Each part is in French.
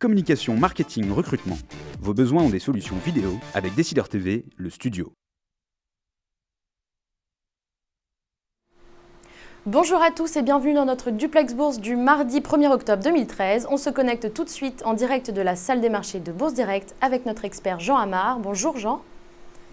communication, marketing, recrutement. Vos besoins ont des solutions vidéo avec Décideur TV, le studio. Bonjour à tous et bienvenue dans notre Duplex Bourse du mardi 1er octobre 2013. On se connecte tout de suite en direct de la salle des marchés de Bourse Direct avec notre expert Jean Amar. Bonjour Jean.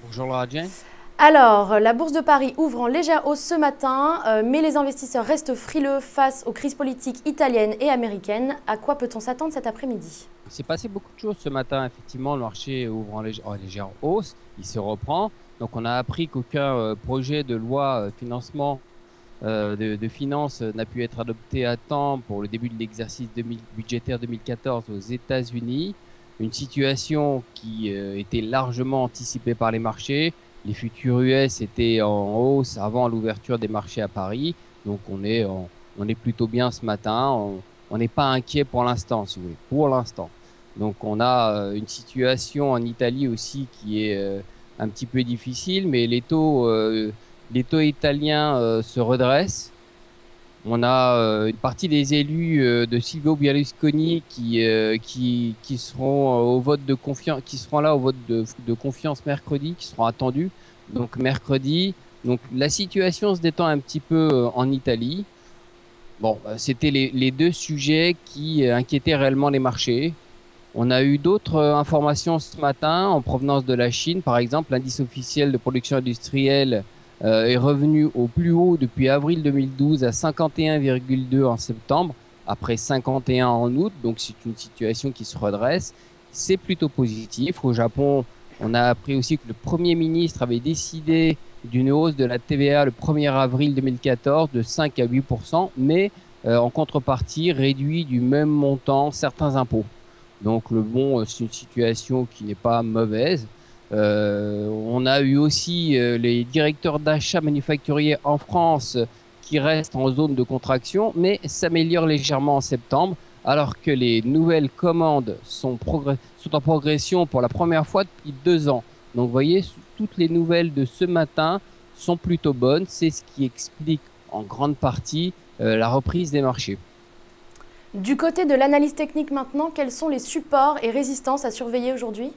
Bonjour Laura Jane. Alors, la Bourse de Paris ouvre en légère hausse ce matin, mais les investisseurs restent frileux face aux crises politiques italiennes et américaines. À quoi peut-on s'attendre cet après-midi ? Il s'est passé beaucoup de choses ce matin. Effectivement, le marché ouvre en légère hausse. Il se reprend. Donc, on a appris qu'aucun projet de loi financement de finances n'a pu être adopté à temps pour le début de l'exercice budgétaire 2014 aux États-Unis. Une situation qui était largement anticipée par les marchés. Les futurs US étaient en hausse avant l'ouverture des marchés à Paris. Donc on est plutôt bien ce matin. On n'est pas inquiet pour l'instant, si vous voulez. Pour l'instant. Donc on a une situation en Italie aussi qui est un petit peu difficile, mais les taux italiens se redressent. On a une partie des élus de Silvio Berlusconi qui seront au vote de confiance, qui seront là au vote de confiance mercredi, qui seront attendus. Donc mercredi, donc la situation se détend un petit peu en Italie. Bon, c'était les deux sujets qui inquiétaient réellement les marchés. On a eu d'autres informations ce matin en provenance de la Chine. Par exemple, l'indice officiel de production industrielle est revenu au plus haut depuis avril 2012 à 51,2 en septembre, après 51 en août. Donc c'est une situation qui se redresse. C'est plutôt positif. Au Japon, on a appris aussi que le Premier ministre avait décidé d'une hausse de la TVA le 1er avril 2014 de 5 à 8%, mais en contrepartie réduit du même montant certains impôts. Donc c'est une situation qui n'est pas mauvaise. On a eu aussi les directeurs d'achat manufacturiers en France qui restent en zone de contraction, mais s'améliorent légèrement en septembre, alors que les nouvelles commandes sont en progression pour la première fois depuis 2 ans. Donc vous voyez, toutes les nouvelles de ce matin sont plutôt bonnes. C'est ce qui explique en grande partie la reprise des marchés. Du côté de l'analyse technique maintenant, quels sont les supports et résistances à surveiller aujourd'hui ?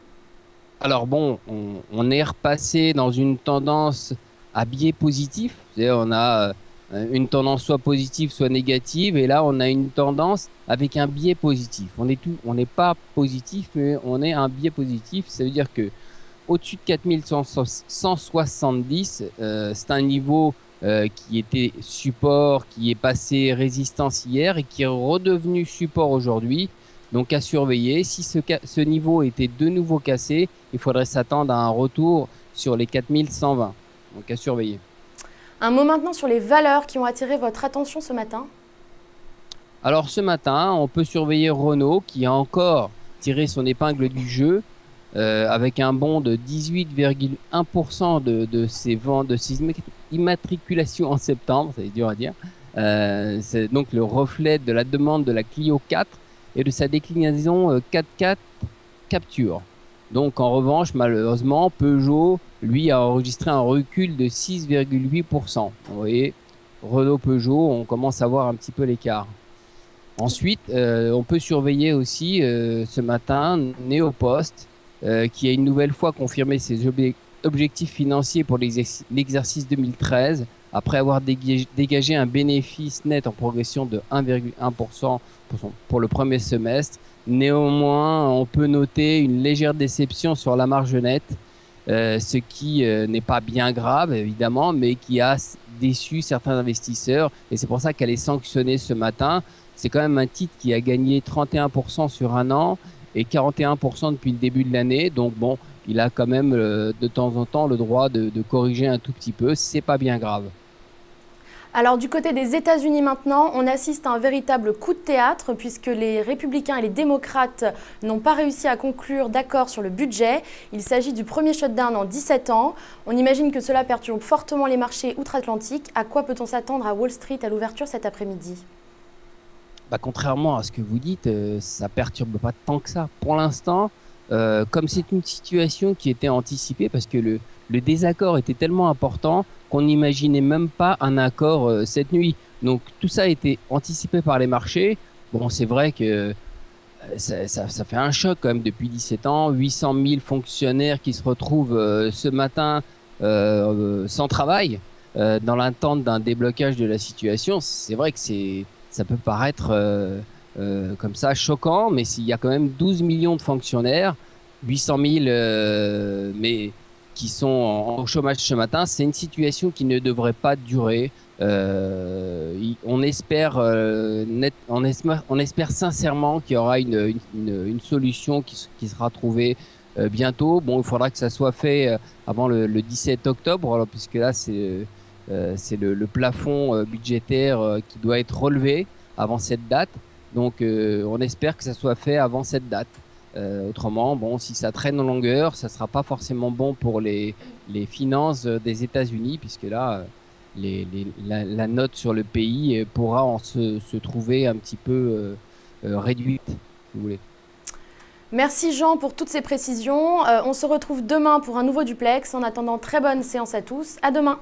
Alors bon, on est repassé dans une tendance à biais positif. C'est-à-dire on a une tendance soit positive, soit négative. Et là, on a une tendance avec un biais positif. On n'est pas positif, mais on est un biais positif. Ça veut dire que au-dessus de 4170, c'est un niveau qui était support, qui est passé résistance hier et qui est redevenu support aujourd'hui. Donc à surveiller, si ce niveau était de nouveau cassé, il faudrait s'attendre à un retour sur les 4120. Donc à surveiller. Un mot maintenant sur les valeurs qui ont attiré votre attention ce matin. Alors ce matin, on peut surveiller Renault qui a encore tiré son épingle du jeu avec un bond de 18,1% de ses ventes, de ses immatriculations en septembre, c'est dur à dire. C'est donc le reflet de la demande de la Clio 4 et de sa déclinaison 4x4 Capture. Donc en revanche, malheureusement, Peugeot, lui, a enregistré un recul de 6,8%. Vous voyez, Renault-Peugeot, on commence à voir un petit peu l'écart. Ensuite, on peut surveiller aussi ce matin Néopost, qui a une nouvelle fois confirmé ses objectifs financiers pour l'exercice 2013, après avoir dégagé un bénéfice net en progression de 1,1% pour le premier semestre. Néanmoins, on peut noter une légère déception sur la marge nette, ce qui n'est pas bien grave, évidemment, mais qui a déçu certains investisseurs. Et c'est pour ça qu'elle est sanctionnée ce matin. C'est quand même un titre qui a gagné 31% sur un an et 41% depuis le début de l'année. Donc bon, il a quand même de temps en temps le droit de corriger un tout petit peu. C'est pas bien grave. Alors du côté des États-Unis maintenant, on assiste à un véritable coup de théâtre puisque les républicains et les démocrates n'ont pas réussi à conclure d'accord sur le budget. Il s'agit du premier shutdown en 17 ans. On imagine que cela perturbe fortement les marchés outre-Atlantique. À quoi peut-on s'attendre à Wall Street à l'ouverture cet après-midi ? Contrairement à ce que vous dites, ça perturbe pas tant que ça. Pour l'instant, comme c'est une situation qui était anticipée parce que le désaccord était tellement important qu'on n'imaginait même pas un accord cette nuit. Donc tout ça a été anticipé par les marchés. Bon, c'est vrai que Ça fait un choc quand même depuis 17 ans. 800 000 fonctionnaires qui se retrouvent ce matin sans travail dans l'attente d'un déblocage de la situation. C'est vrai que ça peut paraître comme ça choquant, mais s'il y a quand même 12 millions de fonctionnaires, 800 000 mais qui sont en chômage ce matin, c'est une situation qui ne devrait pas durer. On espère, on espère sincèrement qu'il y aura une solution qui sera trouvée bientôt. Bon, il faudra que ça soit fait avant le 17 octobre, alors, puisque là c'est le plafond budgétaire qui doit être relevé avant cette date. Donc on espère que ça soit fait avant cette date. Autrement, bon, si ça traîne en longueur, ça sera pas forcément bon pour les finances des États-Unis, puisque là, la note sur le pays pourra se trouver un petit peu réduite, si vous voulez. Merci Jean pour toutes ces précisions. On se retrouve demain pour un nouveau duplex. En attendant, très bonne séance à tous. À demain.